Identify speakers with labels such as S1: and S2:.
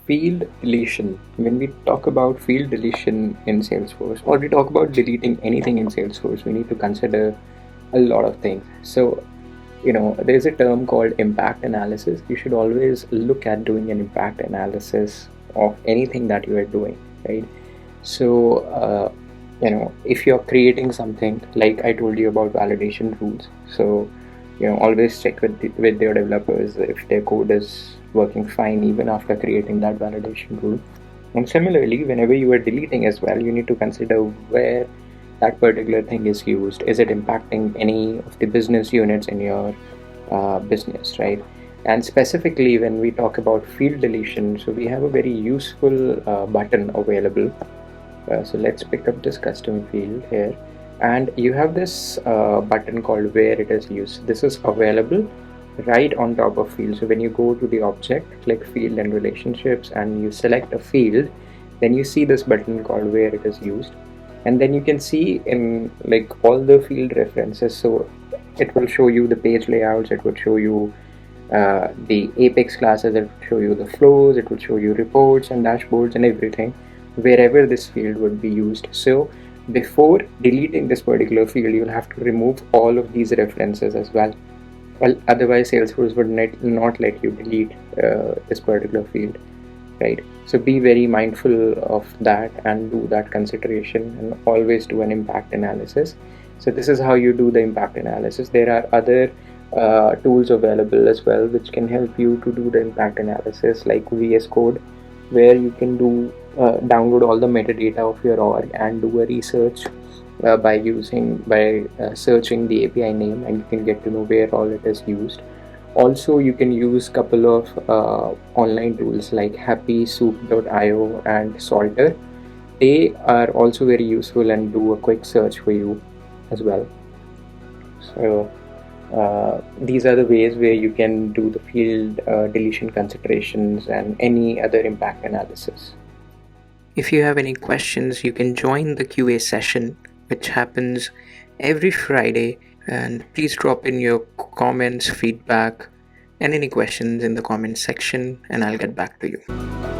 S1: field deletion. When we talk about field deletion in Salesforce, or we talk about deleting anything in Salesforce, we need to consider a lot of things. So, there's a term called impact analysis. You should always look at doing an impact analysis of anything that you are doing, right? So, if you're creating something, like I told you about validation rules, so always check with your developers if their code is working fine even after creating that validation rule. And similarly, whenever you are deleting as well, you need to consider where that particular thing is used. Is it impacting any of the business units in your business, right? And specifically when we talk about field deletion, so we have a very useful button available. So let's pick up this custom field here, and you have this button called where it is used. This is available right on top of field. So when you go to the object, click field and relationships, and you select a field, then you see this button called where it is used, and then you can see in like all the field references. So it will show you the page layouts, it would show you the Apex classes, it will show you the flows, it will show you reports and dashboards and everything wherever this field would be used. So before deleting this particular field, you'll have to remove all of these references as well. Well, otherwise Salesforce would not let you delete this particular field, right? So be very mindful of that and do that consideration, and always do an impact analysis. So this is how you do the impact analysis. There are other tools available as well which can help you to do the impact analysis, like VS Code, where you can do download all the metadata of your org and do a research by searching the API name, and you can get to know where all it is used. Also, you can use couple of online tools like happysoup.io and Salter. They are also very useful and do a quick search for you as well. So these are the ways where you can do the field deletion considerations and any other impact analysis. If you have any questions, you can join the QA session, which happens every Friday, and please drop in your comments, feedback, and any questions in the comment section, and I'll get back to you.